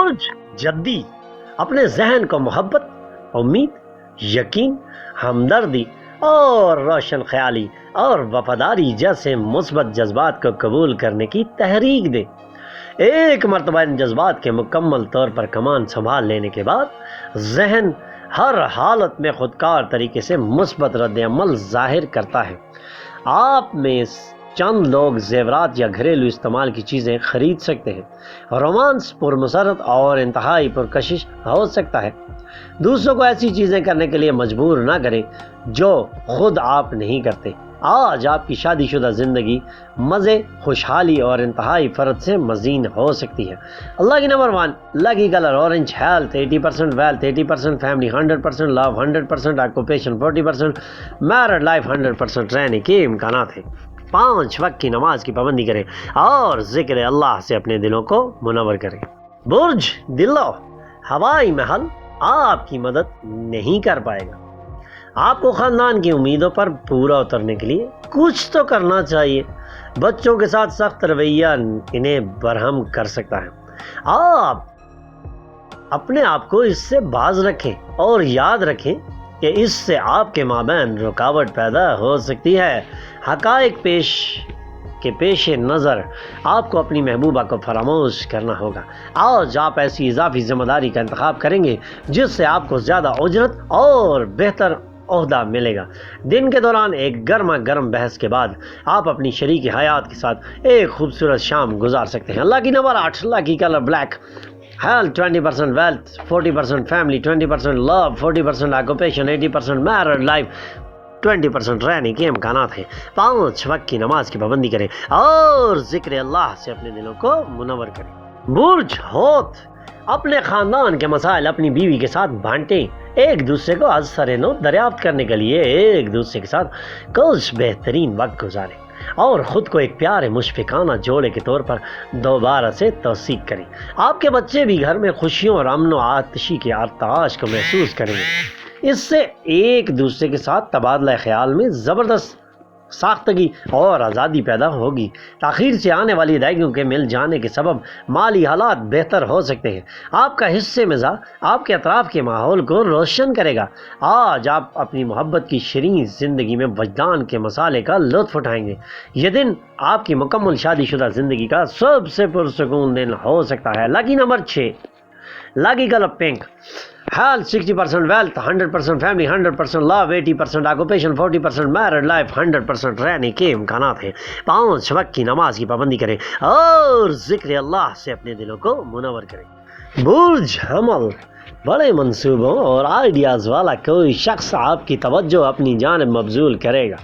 برج جدی اپنے ذہن کو محبت، امید، یقین، ہمدردی اور روشن خیالی اور وفاداری جیسے مثبت جذبات کو قبول کرنے کی تحریک دے۔ ایک مرتبہ ان جذبات کے مکمل طور پر کمان سنبھال لینے کے بعد ذہن ہر حالت میں خودکار طریقے سے مثبت رد عمل ظاہر کرتا ہے۔ آپ میں چند لوگ زیورات یا گھریلو استعمال کی چیزیں خرید سکتے ہیں۔ رومانس پرمسرت اور انتہائی پرکشش ہو سکتا ہے۔ دوسروں کو ایسی چیزیں کرنے کے لیے مجبور نہ کریں جو خود آپ نہیں کرتے۔ آج آپ کی شادی شدہ زندگی مزے، خوشحالی اور انتہائی فرد سے مزین ہو سکتی ہے۔ اللہ کی number 1 lucky colour orange, health 80%، wealth 80%، family 100%، love 100%، occupation 40%، married life 100% رہنے کے امکانات ہیں۔ 5 وقت کی نماز کی پابندی کریں اور ذکر اللہ سے اپنے دلوں کو منور کریں۔ برج دلو ہوائی محل آپ کی مدد نہیں کر پائے گا۔ آپ کو خاندان کی امیدوں پر پورا اترنے کے لیے کچھ تو کرنا چاہیے۔ بچوں کے ساتھ سخت رویہ انہیں برہم کر سکتا ہے۔ آپ اپنے آپ کو اس سے باز رکھیں اور یاد رکھیں کہ اس سے آپ کے مابین رکاوٹ پیدا ہو سکتی ہے۔ حقائق پیش نظر آپ کو اپنی محبوبہ کو فراموش کرنا ہوگا۔ آج آپ ایسی اضافی ذمہ داری کا انتخاب کریں گے جس سے آپ کو زیادہ اجرت اور بہتر عہدہ ملے گا۔ دن کے دوران ایک گرما گرم بحث کے بعد آپ اپنی شریک حیات کے ساتھ ایک خوبصورت شام گزار سکتے ہیں۔ اللہ کی number 8 lucky colour black, health 20%، wealth 40%، family 20%، love 40%، occupation 80%، married life 20% رہنے کے امکانات ہیں۔ 5 وقت کی نماز کی پابندی کریں اور ذکر اللہ سے اپنے دلوں کو منور کریں۔ برج ہوت اپنے خاندان کے مسائل اپنی بیوی کے ساتھ بانٹیں۔ ایک دوسرے کو از سر نو دریافت کرنے کے لیے ایک دوسرے کے ساتھ کچھ بہترین وقت گزاریں اور خود کو ایک پیارے مشفقانہ جوڑے کے طور پر دوبارہ سے توثیق کریں۔ آپ کے بچے بھی گھر میں خوشیوں اور امن و آتشی کے آتش کو محسوس کریں گے۔ اس سے ایک دوسرے کے ساتھ تبادلہ خیال میں زبردست ساختگی اور آزادی پیدا ہوگی۔ تاخیر سے آنے والی ادائیگیوں کے مل جانے کے سبب مالی حالات بہتر ہو سکتے ہیں۔ آپ کا حصے مزاح آپ کے اطراف کے ماحول کو روشن کرے گا۔ آج آپ اپنی محبت کی شیریں زندگی میں وجدان کے مسالے کا لطف اٹھائیں گے۔ یہ دن آپ کی مکمل شادی شدہ زندگی کا سب سے پرسکون دن ہو سکتا ہے۔ Lucky number 6 lucky colour pink, health 60%، wealth 100%، family 100%، love 80%، occupation 40%، married life 100% رہنے کے امکانات ہیں۔ 5 وقت کی نماز کی پابندی کریں اور ذکر اللہ سے اپنے دلوں کو منور کریں۔ برج حمل بڑے منصوبوں اور آئیڈیاز والا کوئی شخص آپ کی توجہ اپنی جانب مبذول کرے گا۔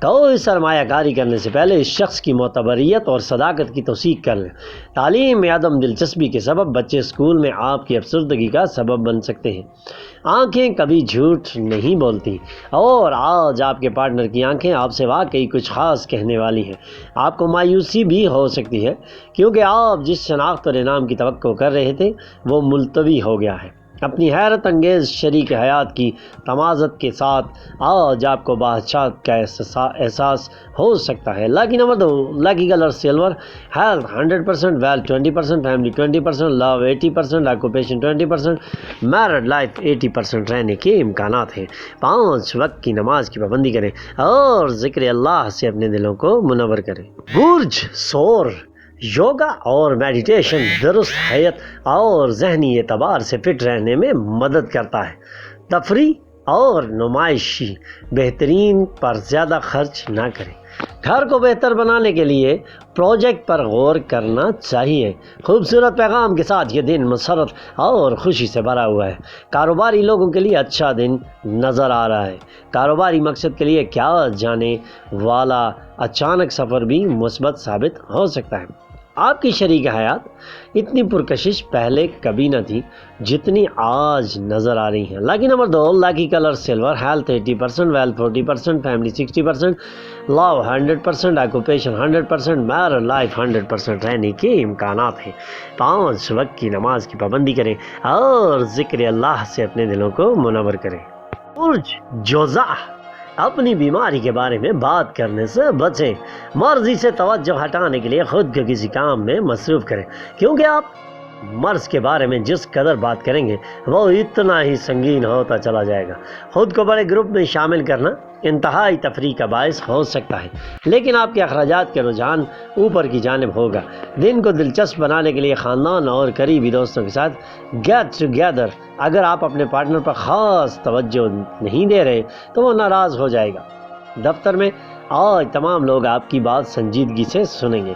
کوئی سرمایہ کاری کرنے سے پہلے اس شخص کی معتبریت اور صداقت کی توثیق کر لیں۔ تعلیم میں عدم دلچسپی کے سبب بچے اسکول میں آپ کی افسردگی کا سبب بن سکتے ہیں۔ آنکھیں کبھی جھوٹ نہیں بولتی اور آج آپ کے پارٹنر کی آنکھیں آپ سے واقعی کچھ خاص کہنے والی ہیں۔ آپ کو مایوسی بھی ہو سکتی ہے کیونکہ آپ جس شناخت اور انعام کی توقع کر رہے تھے وہ ملتوی ہو گیا ہے۔ اپنی حیرت انگیز شریک حیات کی تمازت کے ساتھ آج آپ کو بادشاہت کا احساس ہو سکتا ہے۔ Lucky number 2 lucky colour silver, health 100%، wealth 20%، family 20%، love 80%، occupation 20%، married life 80% رہنے کے امکانات ہیں۔ 5 وقت کی نماز کی پابندی کریں اور ذکر اللہ سے اپنے دلوں کو منور کریں۔ برج سور یوگا اور میڈیٹیشن درست حیت اور ذہنی اعتبار سے فٹ رہنے میں مدد کرتا ہے۔ تفریح اور نمائشی بہترین پر زیادہ خرچ نہ کریں۔ گھر کو بہتر بنانے کے لیے پروجیکٹ پر غور کرنا چاہیے۔ خوبصورت پیغام کے ساتھ یہ دن مسرت اور خوشی سے بھرا ہوا ہے۔ کاروباری لوگوں کے لیے اچھا دن نظر آ رہا ہے۔ کاروباری مقصد کے لیے کیا جانے والا اچانک سفر بھی مثبت ثابت ہو سکتا ہے۔ آپ کی شریک حیات اتنی پرکشش پہلے کبھی نہ تھی جتنی آج نظر آ رہی ہیں۔ Lucky number 2 lucky colour silver, health 80%، wealth 40%، family 60%، love 100%، occupation 100%، married life 100% رہنے کے امکانات ہیں۔ 5 وقت کی نماز کی پابندی کریں اور ذکر اللہ سے اپنے دلوں کو منور کریں۔ برج جوزا اپنی بیماری کے بارے میں بات کرنے سے بچیں۔ مرضی سے توجہ ہٹانے کے لیے خود کو کسی کام میں مصروف کریں کیونکہ آپ مرض کے بارے میں جس قدر بات کریں گے وہ اتنا ہی سنگین ہوتا چلا جائے گا۔ خود کو بڑے گروپ میں شامل کرنا انتہائی تفریح کا باعث ہو سکتا ہے، لیکن آپ کے اخراجات کے رجحان اوپر کی جانب ہوگا۔ دن کو دلچسپ بنانے کے لیے خاندان اور قریبی دوستوں کے ساتھ گیٹ ٹوگیدر، اگر آپ اپنے پارٹنر پر خاص توجہ نہیں دے رہے تو وہ ناراض ہو جائے گا۔ دفتر میں آج تمام لوگ آپ کی بات سنجیدگی سے سنیں گے۔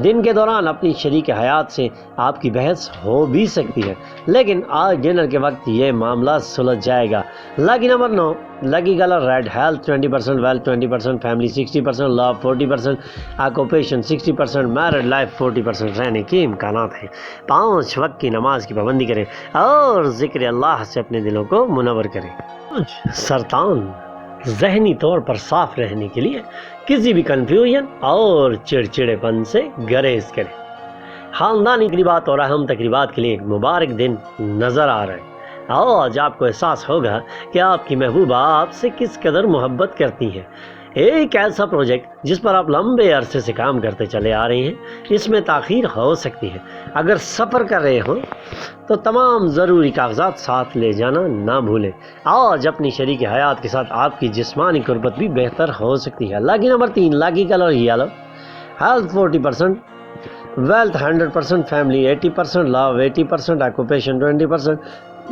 دن کے دوران اپنی شریک حیات سے آپ کی بحث ہو بھی سکتی ہے، لیکن آج ڈنر کے وقت یہ معاملہ سلجھ جائے گا۔ Lucky number 9، lucky colour red, health 20%، wealth 20%، family 60%، love 40%، occupation 60%، married life 40% رہنے کے امکانات ہیں۔ 5 وقت کی نماز کی پابندی کریں اور ذکر اللہ سے اپنے دلوں کو منور کریں۔ سرطان، ذہنی طور پر صاف رہنے کے لیے کسی بھی کنفیوژن اور چڑچڑے پن سے گریز کریں۔ خاندانی تقریبات اور اہم تقریبات کے لیے ایک مبارک دن نظر آ رہا ہے۔ آج آپ کو احساس ہوگا کہ آپ کی محبوبہ آپ سے کس قدر محبت کرتی ہے۔ ایک ایسا پروجیکٹ جس پر آپ لمبے عرصے سے کام کرتے چلے آ رہے ہیں، اس میں تاخیر ہو سکتی ہے۔ اگر سفر کر رہے ہوں تو تمام ضروری کاغذات ساتھ لے جانا نہ بھولیں۔ آج اپنی شریک حیات کے ساتھ آپ کی جسمانی قربت بھی بہتر ہو سکتی ہے۔ Lucky number 3، lucky colour yellow, health 40%، wealth 100%، family 80%، love 80%، occupation 20%،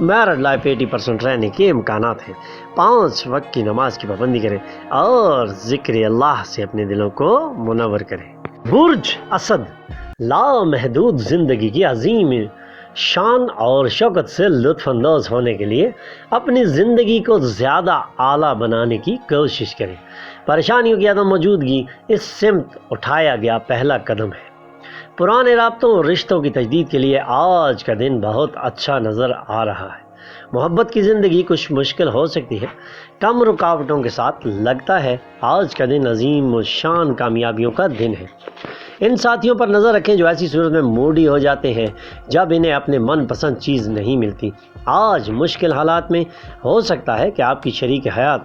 married life 80% رہنے کے امکانات ہیں۔ 5 وقت کی نماز کی پابندی کریں اور ذکر اللہ سے اپنے دلوں کو منور کریں۔ برج اسد، لامحدود زندگی کی عظیم شان اور شوکت سے لطف اندوز ہونے کے لیے اپنی زندگی کو زیادہ اعلیٰ بنانے کی کوشش کریں۔ پریشانیوں کی عدم موجودگی اس سمت اٹھایا گیا پہلا قدم ہے۔ پرانے رابطوں اور رشتوں کی تجدید کے لیے آج کا دن بہت اچھا نظر آ رہا ہے۔ محبت کی زندگی کچھ مشکل ہو سکتی ہے، کم رکاوٹوں کے ساتھ لگتا ہے آج کا دن عظیم الشان کامیابیوں کا دن ہے۔ ان ساتھیوں پر نظر رکھیں جو ایسی صورت میں موڈی ہو جاتے ہیں جب انہیں اپنے من پسند چیز نہیں ملتی۔ آج مشکل حالات میں ہو سکتا ہے کہ آپ کی شریک حیات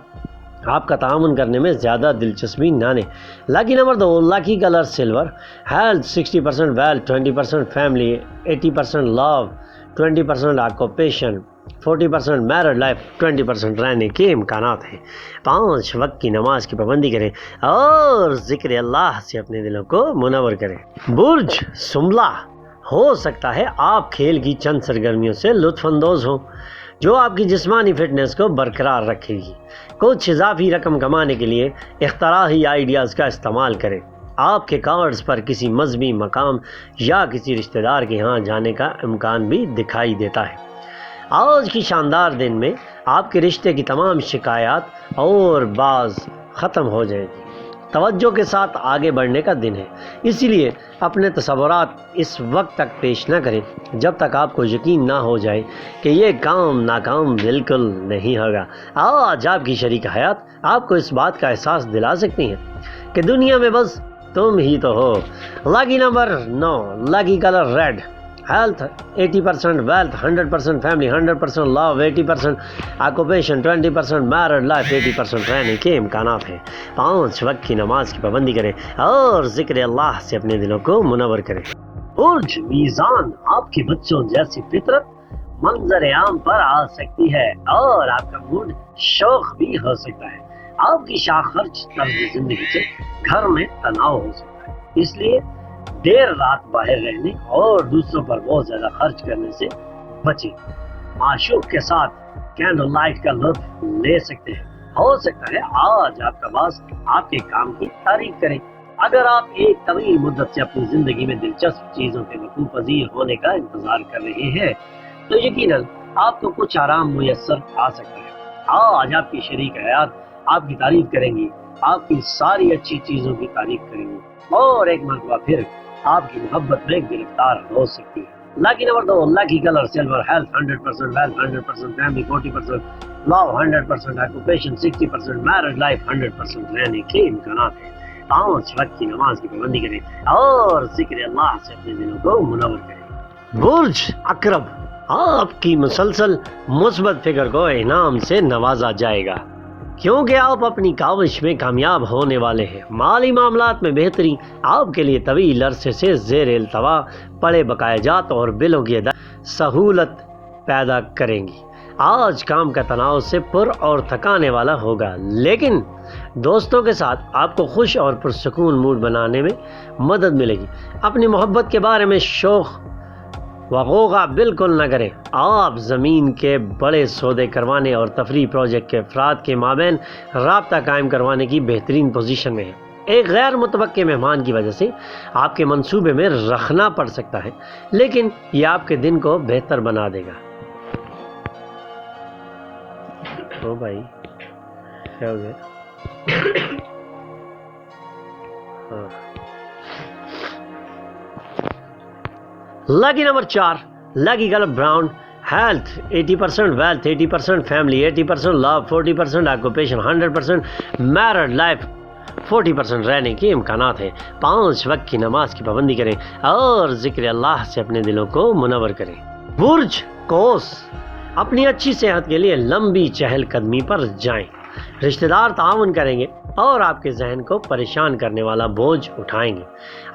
آپ کا تعاون کرنے میں زیادہ دلچسپی نہ لیں۔ Lucky number 2، lucky colour silver, health 60%، wealth 20%، family 80%، love 20%، occupation 40%، married life 20% رہنے کے امکانات ہیں۔ 5 وقت کی نماز کی پابندی کریں اور ذکر اللہ سے اپنے دلوں کو منور کریں۔ برج سنبلہ، ہو سکتا ہے آپ کھیل کی چند سرگرمیوں سے لطف اندوز ہوں جو آپ کی جسمانی فٹنس کو برقرار رکھے گی۔ کچھ اضافی رقم کمانے کے لیے اختراعی آئیڈیاز کا استعمال کریں۔ آپ کے کارڈز پر کسی مذہبی مقام یا کسی رشتہ دار کے ہاں جانے کا امکان بھی دکھائی دیتا ہے۔ آج کی شاندار دن میں آپ کے رشتے کی تمام شکایات اور باز ختم ہو جائیں گی۔ توجہ کے ساتھ آگے بڑھنے کا دن ہے، اسی لیے اپنے تصورات اس وقت تک پیش نہ کریں جب تک آپ کو یقین نہ ہو جائے کہ یہ کام ناکام بالکل نہیں ہوگا۔ آج آپ کی شریک حیات آپ کو اس بات کا احساس دلا سکتی ہیں کہ دنیا میں بس تم ہی تو ہو۔ Lucky number 9، lucky colour red, health 80%، wealth 100%، family 100%، love 80%، occupation 20%، married life 80% رہنے کے امکانات ہیں۔ 5 وقت کی نماز کی پابندی کریں اور ذکر اللہ سے اپنے دلوں کو منور کریں۔ برج میزان، آپ کے بچوں جیسی فطرت منظر عام پر آ سکتی ہے اور آپ کا موڈ شوق بھی ہو سکتا ہے۔ آپ کی شاخ خرچ طرز زندگی سے گھر میں تناؤ ہو سکتا ہے، اس لیے دیر رات باہر رہنے اور دوسروں پر بہت زیادہ خرچ کرنے سے بچیں۔ معشوق کے ساتھ کینڈل لائٹ کا لطف لے سکتے ہیں۔ ہو سکتا ہے آج آپ کا باس آپ کے کام کی تعریف کریں۔ اگر آپ ایک طویل مدت سے اپنی زندگی میں دلچسپ چیزوں کے وقوع پذیر ہونے کا انتظار کر رہے ہیں تو یقیناً آپ کو کچھ آرام میسر آ سکتا ہے۔ آج آپ کی شریک حیات آپ کی تعریف کریں گی، آپ کی ساری اچھی چیزوں کی تعریف کریں گی اور ایک مرتبہ پھر آپ کی محبت میں گرفتار ہو سکتی ہے۔ Lucky number 2، lucky colour silver, health 100%، wealth 100%، family 40%، love 100%، occupation 60%، married life 100% رہنے کے امکانات ہیں۔ 5 وقت کی نماز کی پابندی کریں اور ذکر اللہ سے اپنے دلوں کو منور کریں۔ برج عقرب، آپ کی مسلسل مثبت فکر کو انعام سے نوازا جائے گا۔ کیونکہ آپ اپنی کاوش میں کامیاب ہونے والے ہیں۔ مالی معاملات میں بہتری آپ کے لیے طویل عرصے سے زیر التوا پڑے بقایا جات اور بلوں کی ادائیگی سہولت پیدا کریں گی۔ آج کام کا تناؤ سے پر اور تھکانے والا ہوگا، لیکن دوستوں کے ساتھ آپ کو خوش اور پرسکون موڈ بنانے میں مدد ملے گی۔ اپنی محبت کے بارے میں شوق و غوغا بالکل نہ کریں۔ آپ زمین کے بڑے سودے کروانے اور تفریح پروجیکٹ کے افراد کے مابین رابطہ قائم کروانے کی بہترین پوزیشن میں ہیں۔ ایک غیر متوقع مہمان کی وجہ سے آپ کے منصوبے میں رکھنا پڑ سکتا ہے، لیکن یہ آپ کے دن کو بہتر بنا دے گا۔ او بھائی کیا ہو گیا؟ Lucky number 4، lucky colour brown. Health 80%، wealth 80%، family 80%، love 40%، occupation 100%، married life 40% رہنے کے امکانات ہیں۔ 5 وقت کی نماز کی پابندی کریں اور ذکر اللہ سے اپنے دلوں کو منور کریں۔ برج قوس، اپنی اچھی صحت کے لیے لمبی چہل قدمی پر جائیں۔ رشتہ دار تعاون کریں گے اور آپ کے ذہن کو پریشان کرنے والا بوجھ اٹھائیں گے۔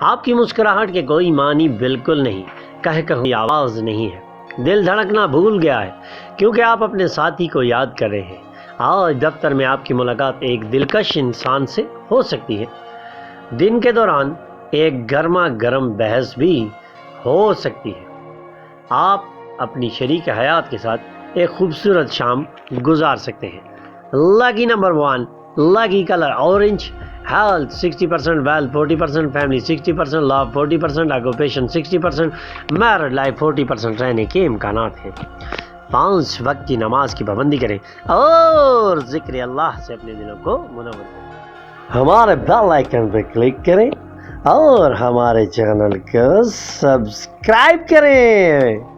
آپ کی مسکراہٹ کے کوئی معنی بالکل نہیں، کہی آواز نہیں ہے۔ دل دھڑکنا بھول گیا ہے کیونکہ آپ اپنے ساتھی کو یاد کر رہے ہیں۔ آج دفتر میں آپ کی ملاقات ایک دلکش انسان سے ہو سکتی ہے۔ دن کے دوران ایک گرما گرم بحث بھی ہو سکتی ہے۔ آپ اپنی شریک حیات کے ساتھ ایک خوبصورت شام گزار سکتے ہیں۔ Lucky number 1، lucky colour orange. Health 60%، wealth 40%، family 60%، love 40%، occupation 60%، married life 40% رہنے کے امکانات ہیں۔ 5 وقت کی نماز کی پابندی کریں اور ذکر اللہ سے اپنے دلوں کو منور کریں۔ ہمارے بیل آئیکن پہ کلک کریں اور ہمارے چینل کو سبسکرائب کریں۔